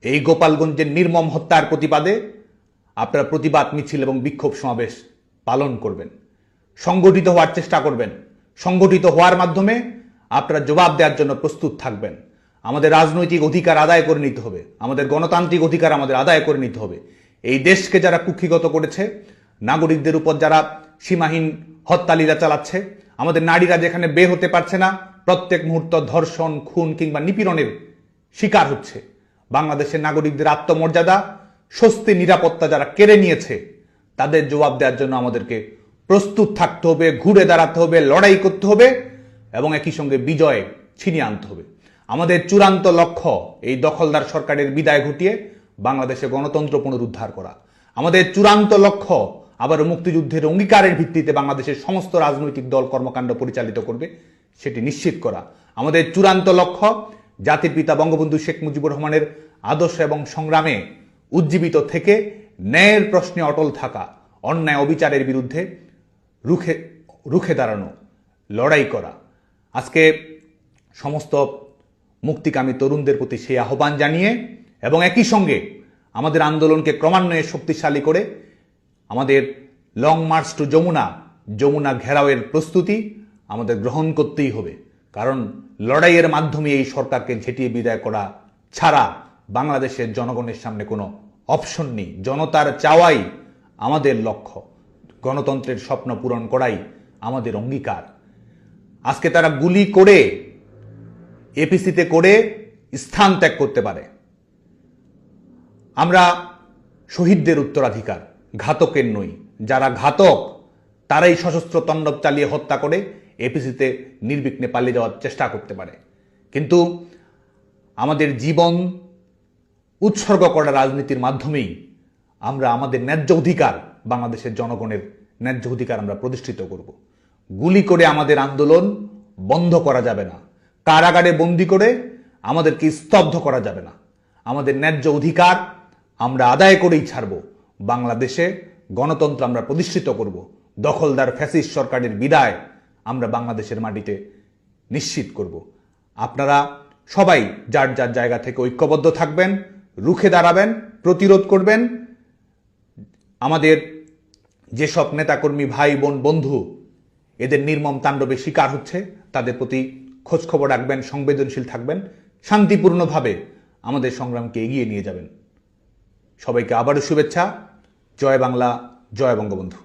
এই গোপালগঞ্জের নির্মম হত্যার প্রতিবাদে আপনারা প্রতিবাদ মিছিল এবং বিক্ষোভ সমাবেশ পালন করবেন, সংগঠিত হওয়ার চেষ্টা করবেন। সংগঠিত হওয়ার মাধ্যমে আপনারা জবাব দেওয়ার জন্য প্রস্তুত থাকবেন। আমাদের রাজনৈতিক অধিকার আদায় করে নিতে হবে, আমাদের গণতান্ত্রিক অধিকার আমাদের আদায় করে নিতে হবে। এই দেশকে যারা কুক্ষিগত করেছে, নাগরিকদের উপর যারা সীমাহীন হত্যালীলা চালাচ্ছে, আমাদের নারীরা যেখানে বের হতে পারছে না, প্রত্যেক মুহূর্ত ধর্ষণ, খুন কিংবা নিপীড়নের শিকার হচ্ছে, বাংলাদেশের নাগরিকদের আত্মমর্যাদা, স্বস্তি, নিরাপত্তা যারা কেড়ে নিয়েছে, তাদের জবাব দেওয়ার জন্য আমাদেরকে প্রস্তুত থাকতে হবে, ঘুরে দাঁড়াতে হবে, লড়াই করতে হবে এবং একই সঙ্গে বিজয় ছিনিয়ে আনতে হবে। আমাদের চূড়ান্ত লক্ষ্য এই দখলদার সরকারের বিদায় ঘটিয়ে বাংলাদেশে গণতন্ত্র পুনরুদ্ধার করা। আমাদের চূড়ান্ত লক্ষ্য আবার মুক্তিযুদ্ধের অঙ্গীকারের ভিত্তিতে বাংলাদেশের সমস্ত রাজনৈতিক দল কর্মকাণ্ড পরিচালিত করবে সেটি নিশ্চিত করা। আমাদের চূড়ান্ত লক্ষ্য জাতির পিতা বঙ্গবন্ধু শেখ মুজিবুর রহমানের আদর্শ এবং সংগ্রামে উজ্জীবিত থেকে ন্যায়ের প্রশ্নে অটল থাকা, অন্যায় অবিচারের বিরুদ্ধে রুখে দাঁড়ানো, লড়াই করা। আজকে সমস্ত মুক্তিকামী তরুণদের প্রতি সেই আহ্বান জানিয়ে এবং একই সঙ্গে আমাদের আন্দোলনকে ক্রমান্বয়ে শক্তিশালী করে আমাদের লং মার্চ টু যমুনা ঘেরাওয়ের প্রস্তুতি আমাদের গ্রহণ করতেই হবে। কারণ লড়াইয়ের মাধ্যমে এই সরকারকে ঝেঁটিয়ে বিদায় করা ছাড়া বাংলাদেশের জনগণের সামনে কোনো অপশন নেই। জনতার চাওয়াই আমাদের লক্ষ্য, গণতন্ত্রের স্বপ্ন পূরণ করাই আমাদের অঙ্গীকার। আজকে তারা গুলি করে এপিসিতে করে স্থান ত্যাগ করতে পারে, আমরা শহীদদের উত্তরাধিকার, ঘাতকের নই। যারা ঘাতক তারাই সশস্ত্র তাণ্ডব চালিয়ে হত্যা করে এপিসিতে নির্বিঘ্নে পালিয়ে যাওয়ার চেষ্টা করতে পারে। কিন্তু আমাদের জীবন উৎসর্গ করা রাজনীতির মাধ্যমেই আমরা আমাদের ন্যায্য অধিকার, বাংলাদেশের জনগণের ন্যায্য অধিকার আমরা প্রতিষ্ঠিত করব। গুলি করে আমাদের আন্দোলন বন্ধ করা যাবে না, কারাগারে বন্দি করে আমাদেরকে স্তব্ধ করা যাবে না। আমাদের ন্যায্য অধিকার আমরা আদায় করেই ছাড়ব। বাংলাদেশে গণতন্ত্র আমরা প্রতিষ্ঠিত করব। দখলদার ফ্যাসিস্ট সরকারের বিদায় আমরা বাংলাদেশের মাটিতে নিশ্চিত করব। আপনারা সবাই যার যার জায়গা থেকে ঐক্যবদ্ধ থাকবেন, রুখে দাঁড়াবেন, প্রতিরোধ করবেন। আমাদের যেসব নেতাকর্মী, ভাই বোন, বন্ধু এদের নির্মম তাণ্ডবে শিকার হচ্ছে, তাদের প্রতি খোঁজখবর রাখবেন, সংবেদনশীল থাকবেন, শান্তিপূর্ণভাবে আমাদের সংগ্রামকে এগিয়ে নিয়ে যাবেন। সবাইকে আবারও শুভেচ্ছা। জয় বাংলা, জয় বঙ্গবন্ধু।